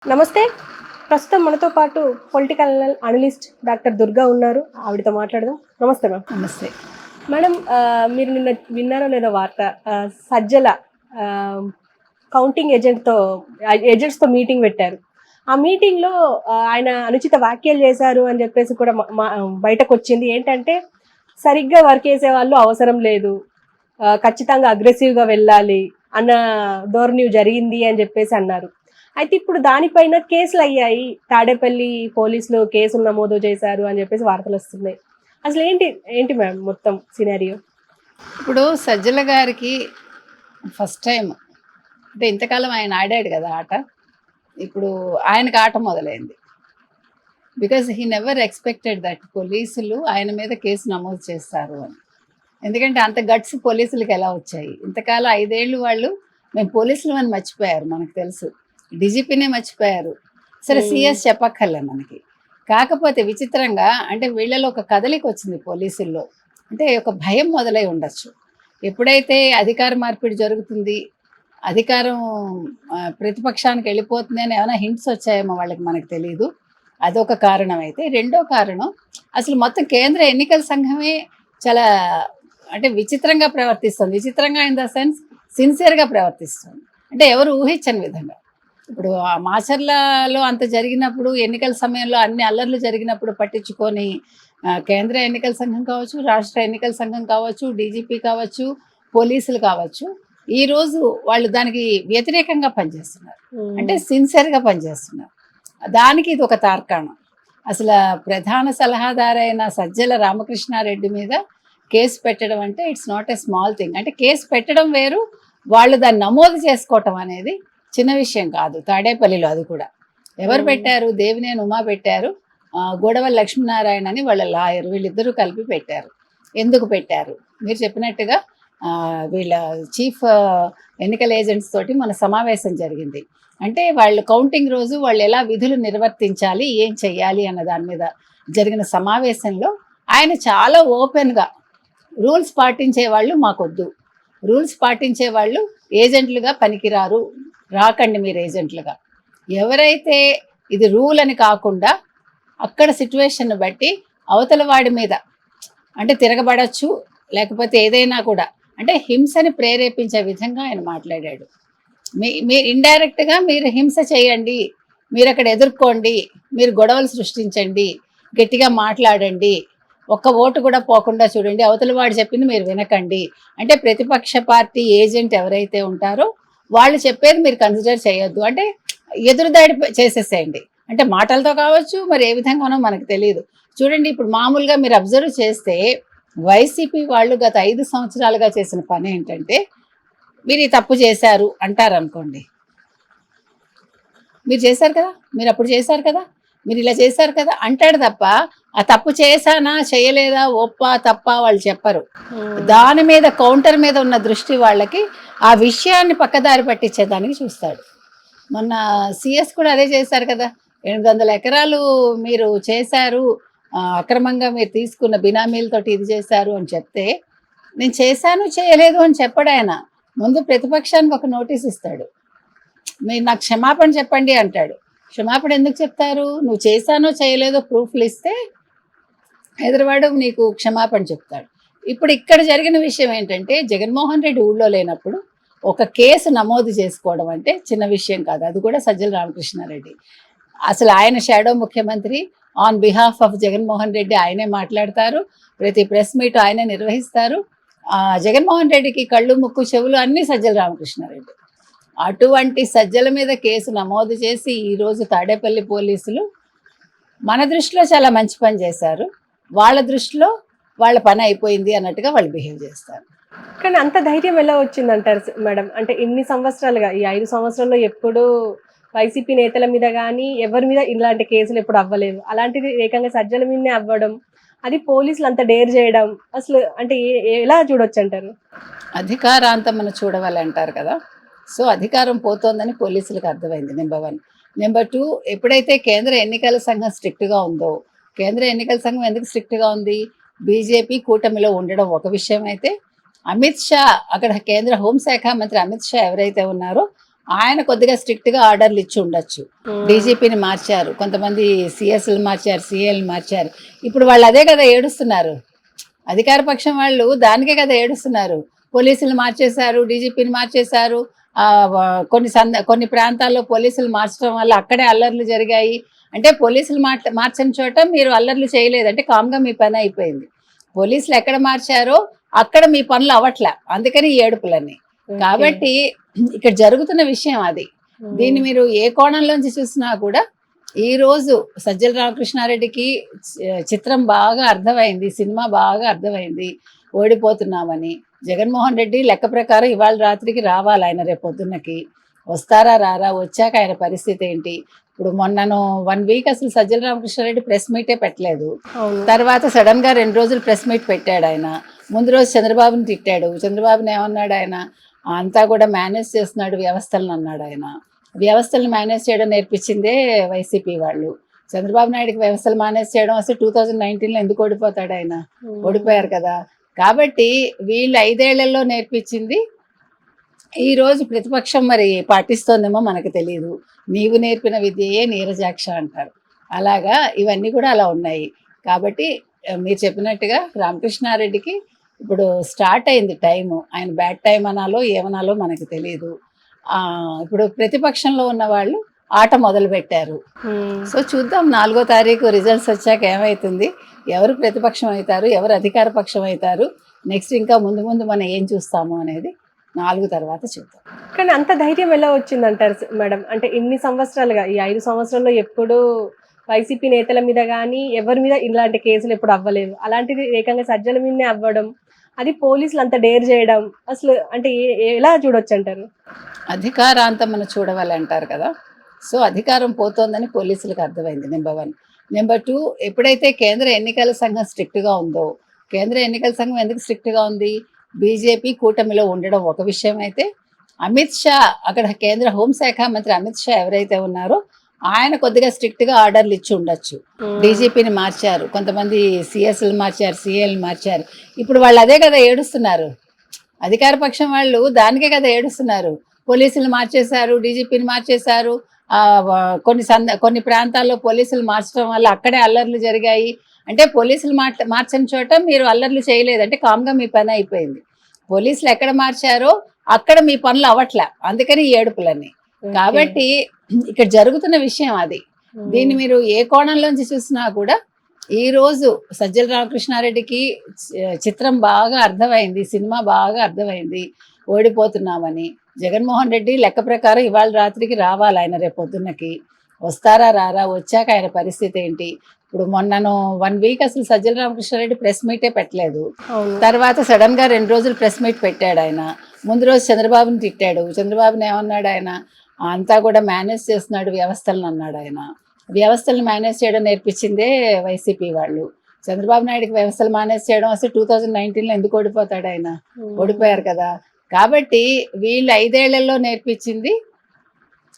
నమస్తే. ప్రస్తుతం మనతో పాటు పొలిటికల్ అనలిస్ట్ డాక్టర్ దుర్గా ఉన్నారు. ఆవిడతో మాట్లాడదాం. నమస్తే మ్యామ్. నమస్తే. మేడం, మీరు నిన్న విన్నారో లేదో వార్త, సజ్జల ఆహ్, కౌంటింగ్ ఏజెంట్స్‌తో మీటింగ్ పెట్టారు. ఆ మీటింగ్‌లో ఆయన అనుచిత వ్యాఖ్యలు చేశారు అని చెప్పేసి కూడా బయటకొచ్చింది. ఏంటంటే, సరిగ్గా వర్క్ చేసేవాళ్ళు అవసరం లేదు, ఖచ్చితంగా అగ్రెసివ్‌గా వెళ్ళాలి అన్న ధోరణి జరిగింది అని చెప్పేసి అన్నారు. అయితే ఇప్పుడు దానిపైన కేసులయ్యాయి. తాడేపల్లి పోలీసులు కేసులు నమోదు చేశారు అని చెప్పేసి వార్తలొస్తున్నాయి. అసలేంటి ఏంటి మ్యామ్ మొత్తం సినారియో? ఇప్పుడు సజ్జల గారికి ఫస్ట్ టైమ్ అంటే ఇంతకాలం ఆయన ఆడాడు కదా ఆట. ఇప్పుడు ఆయనకు ఆట మొదలైంది. Because he never expected that పోలీసులు ఆయన మీద కేసు నమోదు చేస్తారు అని. ఎందుకంటే అంత గట్స్ పోలీసులకి ఎలా వచ్చాయి? ఇంతకాలం 5 ఏళ్ళు వాళ్ళు మేము పోలీసులమని మర్చిపోయారు, మనకు తెలుసు. డీజీపీనే మర్చిపోయారు. సరే సీఎస్ చెప్పక్కర్లే మనకి. కాకపోతే విచిత్రంగా అంటే వీళ్ళలో ఒక కదలికొచ్చింది పోలీసుల్లో. అంటే ఒక భయం మొదలై ఉండొచ్చు. ఎప్పుడైతే అధికార మార్పిడి జరుగుతుంది, అధికారం ప్రతిపక్షానికి వెళ్ళిపోతుంది అని ఏమైనా హింట్స్ వచ్చాయేమో వాళ్ళకి, మనకు తెలీదు. అదొక కారణం అయితే. రెండో కారణం, అసలు మొత్తం కేంద్ర ఎన్నికల సంఘమే చాలా అంటే విచిత్రంగా ప్రవర్తిస్తుంది. విచిత్రంగా ఇన్ ద సెన్స్ సిన్సియర్గా ప్రవర్తిస్తుంది. అంటే ఎవరు ఊహించని విధంగా. ఇప్పుడు ఆ మాచర్లలో అంత జరిగినప్పుడు, ఎన్నికల సమయంలో అన్ని అల్లర్లు జరిగినప్పుడు పట్టించుకొని కేంద్ర ఎన్నికల సంఘం కావచ్చు, రాష్ట్ర ఎన్నికల సంఘం కావచ్చు, డీజీపీ కావచ్చు, పోలీసులు కావచ్చు, ఈరోజు వాళ్ళు దానికి వ్యతిరేకంగా పనిచేస్తున్నారు. అంటే సిన్సియర్గా పనిచేస్తున్నారు. దానికి ఇది ఒక తార్కాణం. అసలు ప్రధాన సలహాదారైన సజ్జల రామకృష్ణారెడ్డి మీద కేసు పెట్టడం అంటే it's not a small thing. అంటే కేసు పెట్టడం వేరు, వాళ్ళు దాన్ని నమోదు చేసుకోవటం అనేది చిన్న విషయం కాదు. తాడేపల్లిలో అది కూడా ఎవరు పెట్టారు? దేవినేని ఉమా పెట్టారు, గోడవల్లి లక్ష్మీనారాయణ అని వాళ్ళ లాయర్, వీళ్ళిద్దరూ కలిపి పెట్టారు. ఎందుకు పెట్టారు? మీరు చెప్పినట్టుగా వీళ్ళ చీఫ్ ఎన్నికల ఏజెంట్స్ తోటి మన సమావేశం జరిగింది. అంటే వాళ్ళు కౌంటింగ్ రోజు వాళ్ళు ఎలా విధులు నిర్వర్తించాలి, ఏం చెయ్యాలి అన్న దాని మీద జరిగిన సమావేశంలో ఆయన చాలా ఓపెన్గా రూల్స్ పాటించే వాళ్ళు మాకొద్దు, రూల్స్ పాటించే వాళ్ళు ఏజెంట్లుగా పనికిరారు, రాకండి మీరు ఏజెంట్లుగా. ఎవరైతే ఇది రూల్ అని కాకుండా అక్కడ సిచ్యువేషన్ బట్టి అవతల వాడి మీద అంటే తిరగబడచ్చు, లేకపోతే ఏదైనా కూడా అంటే హింసని ప్రేరేపించే విధంగా ఆయన మాట్లాడాడు. మీరు ఇండైరెక్ట్గా మీరు హింస చేయండి, మీరు అక్కడ ఎదుర్కోండి, మీరు గొడవలు సృష్టించండి, గట్టిగా మాట్లాడండి, ఒక్క ఓటు కూడా పోకుండా చూడండి, అవతల వాడు చెప్పింది మీరు వినకండి. అంటే ప్రతిపక్ష పార్టీ ఏజెంట్ ఎవరైతే ఉంటారో వాళ్ళు చెప్పేది మీరు కన్సిడర్ చేయొద్దు, అంటే ఎదురుదాడి చేసేసేయండి. అంటే మాటలతో కావచ్చు, మరి ఏ విధంగానో మనకు తెలియదు. చూడండి, ఇప్పుడు మామూలుగా మీరు అబ్జర్వ్ చేస్తే వైసీపీ వాళ్ళు గత 5 సంవత్సరాలుగా చేసిన పని ఏంటంటే, మీరు ఈ తప్పు చేశారు అంటారనుకోండి, మీరు చేశారు కదా, మీరు అప్పుడు చేశారు కదా, మీరు ఇలా చేశారు కదా అంటాడు తప్ప ఆ తప్పు చేశానా చేయలేదా ఒప్ప తప్ప వాళ్ళు చెప్పరు. దాని మీద కౌంటర్ మీద ఉన్న దృష్టి వాళ్ళకి ఆ విషయాన్ని పక్కదారి పట్టించేదానికి చూస్తాడు. మొన్న సిఎస్ కూడా అదే చేశారు కదా, 800 ఎకరాలు మీరు చేశారు, అక్రమంగా మీరు తీసుకున్న బినామీలతోటి ఇది చేశారు అని చెప్తే, నేను చేశాను చేయలేదు అని చెప్పడు ఆయన. ముందు ప్రతిపక్షానికి ఒక నోటీస్ ఇస్తాడు, మీరు నాకు క్షమాపణ చెప్పండి అంటాడు. క్షమాపణ ఎందుకు చెప్తారు? నువ్వు చేశానో చేయలేదో ప్రూఫ్లు ఇస్తే ఎదురువాడు నీకు క్షమాపణ చెప్తాడు. ఇప్పుడు ఇక్కడ జరిగిన విషయం ఏంటంటే, జగన్మోహన్ రెడ్డి ఊళ్ళో లేనప్పుడు ఒక కేసు నమోదు చేసుకోవడం అంటే చిన్న విషయం కాదు. అది కూడా సజ్జల రామకృష్ణారెడ్డి. అసలు ఆయన షాడో ముఖ్యమంత్రి, on behalf of Jaganmohan Reddy ఆయనే మాట్లాడతారు, ప్రతి ప్రెస్ మీట్ ఆయనే నిర్వహిస్తారు. జగన్మోహన్ రెడ్డికి కళ్ళు ముక్కు చెవులు అన్నీ సజ్జల రామకృష్ణారెడ్డి. అటువంటి సజ్జల మీద కేసు నమోదు చేసి ఈరోజు తాడేపల్లి పోలీసులు మన దృష్టిలో చాలా మంచి పని చేశారు, వాళ్ళ దృష్టిలో వాళ్ళ పని అయిపోయింది అన్నట్టుగా వాళ్ళు బిహేవ్ చేస్తారు. కానీ అంత ధైర్యం ఎలా వచ్చిందంటారు మేడం? అంటే ఇన్ని సంవత్సరాలుగా, ఈ 5 సంవత్సరాల్లో ఎప్పుడూ వైసీపీ నేతల మీద కానీ ఎవరి మీద ఇలాంటి కేసులు ఎప్పుడు అవ్వలేదు. అలాంటిది ఏకంగా సజ్జల మీదనే అవ్వడం, అది పోలీసులు అంత డేర్ చేయడం, అసలు అంటే ఎలా చూడొచ్చు అంటారు? అధికారాంతం మనం చూడవాలంటారు కదా. సో అధికారం పోతోందని పోలీసులకు అర్థమైంది, నెంబర్ 1. నెంబర్ 2, ఎప్పుడైతే కేంద్ర ఎన్నికల సంఘం స్ట్రిక్ట్గా ఉందో, కేంద్ర ఎన్నికల సంఘం ఎందుకు స్ట్రిక్ట్గా ఉంది? బీజేపీ కూటమిలో ఉండడం ఒక విషయం అయితే, అమిత్ షా అక్కడ కేంద్ర హోంశాఖ మంత్రి అమిత్ షా ఎవరైతే ఉన్నారో ఆయన కొద్దిగా స్ట్రిక్ట్గా ఆర్డర్లు ఇచ్చి ఉండొచ్చు. డీజీపీని మార్చారు, కొంతమంది సిఎస్లు మార్చారు, సిఏలు మార్చారు. ఇప్పుడు వాళ్ళు అదే కదా ఏడుస్తున్నారు. అధికార పక్షం వాళ్ళు దానికే కదా ఏడుస్తున్నారు. పోలీసులు మార్చేశారు, డీజీపీని మార్చేశారు. కొన్ని ప్రాంతాల్లో పోలీసులు మార్చడం వల్ల అక్కడే అల్లర్లు జరిగాయి. అంటే పోలీసులు మార్చని చోట మీరు అల్లర్లు చేయలేదు అంటే కామ్గా మీ పని అయిపోయింది. పోలీసులు ఎక్కడ మార్చారో అక్కడ మీ పనులు అవ్వట్లే, అందుకని ఈ ఏడుపులన్నీ. కాబట్టి ఇక్కడ జరుగుతున్న విషయం అది. దీన్ని మీరు ఏ కోణంలోంచి చూసినా కూడా ఈ రోజు సజ్జల రామకృష్ణారెడ్డికి చిత్రం బాగా అర్థమైంది, సినిమా బాగా అర్థమైంది. ఓడిపోతున్నామని జగన్మోహన్ రెడ్డి లెక్క ప్రకారం ఇవాళ రాత్రికి రావాలి, ఆయన రేపు పొద్దున్నకి వస్తారా రారా, వచ్చాక ఆయన పరిస్థితి ఏంటి. ఇప్పుడు మొన్నను 1 వీక్ అసలు సజ్జల రామకృష్ణారెడ్డి ప్రెస్ మీటే పెట్టలేదు. తర్వాత సడన్ గా 2 రోజులు ప్రెస్ మీట్ పెట్టాడు ఆయన. ముందు రోజు చంద్రబాబుని తిట్టాడు. చంద్రబాబుని ఏమన్నాడు ఆయన, అంతా కూడా మేనేజ్ చేస్తున్నాడు వ్యవస్థలను అన్నాడు ఆయన. వ్యవస్థలను మేనేజ్ చేయడం నేర్పించిందే వైసీపీ వాళ్ళు. చంద్రబాబు నాయుడుకి వ్యవస్థలు మేనేజ్ చేయడం అసలు 2019లో ఎందుకు ఓడిపోతాడు ఆయన, ఓడిపోయారు కదా. కాబట్టి వీళ్ళు 5 ఏళ్లలో నేర్పించింది ఈ రోజు ప్రతిపక్షం మరి పాటిస్తోందేమో మనకు తెలియదు. నీవు నేర్పిన విద్యయే నీరజాక్ష అంటారు. అలాగా ఇవన్నీ కూడా అలా ఉన్నాయి. కాబట్టి మీరు చెప్పినట్టుగా రామకృష్ణారెడ్డికి ఇప్పుడు స్టార్ట్ అయింది టైము. ఆయన బ్యాడ్ టైం అనాలో ఏమనాలో మనకు తెలియదు. ఇప్పుడు ప్రతిపక్షంలో ఉన్న వాళ్ళు ఆట మొదలు పెట్టారు. సో చూద్దాం 4వ తారీఖు రిజల్ట్స్ వచ్చాక ఏమవుతుంది, ఎవరు ప్రతిపక్షం అవుతారు, ఎవరు అధికార పక్షం అవుతారు, నెక్స్ట్ ఇంకా ముందు ముందు మనం ఏం చూస్తాము అనేది 4 తర్వాత చూద్దాం. కానీ అంత ధైర్యం ఎలా వచ్చిందంటారు మేడం? అంటే ఇన్ని సంవత్సరాలుగా, ఈ 5 సంవత్సరాల్లో ఎప్పుడూ వైసీపీ నేతల మీద కానీ ఎవరి మీద ఇలాంటి కేసులు ఎప్పుడు అవ్వలేదు. అలాంటిది ఏకంగా సజ్జల మీదనే అవ్వడం, అది పోలీసులు అంత డేర్ చేయడం, అసలు అంటే ఎలా చూడొచ్చు అంటారు? అధికారాంతమని చూడవాలి అంటారు కదా. సో అధికారం పోతోందని పోలీసులకు అర్థమైంది, నెంబర్ 1. నెంబర్ 2, ఎప్పుడైతే కేంద్ర ఎన్నికల సంఘం స్ట్రిక్ట్గా ఉందో, కేంద్ర ఎన్నికల సంఘం ఎందుకు స్ట్రిక్ట్గా ఉంది, బీజేపీ కూటమిలో ఉండడం ఒక విషయం అయితే, అమిత్ షా అక్కడ కేంద్ర హోంశాఖ మంత్రి అమిత్ షా ఎవరైతే ఉన్నారో ఆయన కొద్దిగా స్ట్రిక్ట్గా ఆర్డర్లు ఇచ్చి ఉండొచ్చు. డీజీపీని మార్చారు, కొంతమంది సిఎస్లు మార్చారు, సిఏలు మార్చారు. ఇప్పుడు వాళ్ళు అదే కదా ఏడుస్తున్నారు. అధికార పక్షం వాళ్ళు దానికే కదా ఏడుస్తున్నారు. పోలీసులు మార్చేశారు, డీజీపీని మార్చేశారు. కొన్ని ప్రాంతాల్లో పోలీసులు మార్చడం వల్ల అక్కడే అల్లర్లు జరిగాయి. అంటే పోలీసులు మార్చని చోట మీరు అల్లర్లు చేయలేదు అంటే కామ్గా మీ పని అయిపోయింది. పోలీసులు ఎక్కడ మార్చారో అక్కడ మీ పనులు అవ్వట్లే, అందుకని ఈ ఏడుపులన్నీ. కాబట్టి ఇక్కడ జరుగుతున్న విషయం అది. దీన్ని మీరు ఏ కోణంలోంచి చూసినా కూడా ఈ రోజు సజ్జల రామకృష్ణారెడ్డికి చిత్రం బాగా అర్థమైంది, సినిమా బాగా అర్థమైంది. ఓడిపోతున్నామని జగన్మోహన్ రెడ్డి లెక్క ప్రకారం ఇవాళ రాత్రికి రావాలి, ఆయన రేపు పొద్దున్నకి వస్తారా రారా, వచ్చాక ఆయన పరిస్థితి ఏంటి. ఇప్పుడు మొన్నను 1 వీక్ అసలు సజ్జల రామకృష్ణారెడ్డి ప్రెస్ మీటే పెట్టలేదు. తర్వాత సడన్ గా 2 రోజులు ప్రెస్ మీట్ పెట్టాడు ఆయన. ముందు రోజు చంద్రబాబుని తిట్టాడు. చంద్రబాబుని ఏమన్నాడు ఆయన, అంతా కూడా మేనేజ్ చేస్తున్నాడు వ్యవస్థలను అన్నాడు ఆయన. వ్యవస్థలను మేనేజ్ చేయడం నేర్పించిందే వైసీపీ వాళ్ళు. చంద్రబాబు నాయుడుకి వ్యవస్థలు మేనేజ్ చేయడం అసలు 2019లో ఎందుకు ఓడిపోతాడు ఆయన, ఓడిపోయారు కదా. కాబట్టి వీళ్ళు 5 ఏళ్లలో నేర్పించింది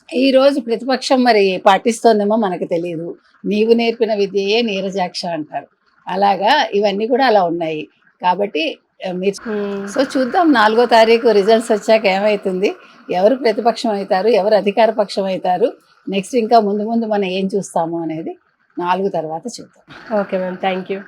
ఈ రోజు ప్రతిపక్షం మరి పాటిస్తోందేమో మనకు తెలియదు. నీవు నేర్పిన విద్యయే నీరజాక్ష అంటారు. అలాగా ఇవన్నీ కూడా అలా ఉన్నాయి. కాబట్టి సో చూద్దాం 4వ తారీఖు రిజల్ట్స్ వచ్చాక ఏమవుతుంది, ఎవరు ప్రతిపక్షం అవుతారు, ఎవరు అధికార పక్షం అవుతారు, నెక్స్ట్ ఇంకా ముందు ముందు మనం ఏం చూస్తాము అనేది 4 తర్వాత చూద్దాం. Okay ma'am, thank you.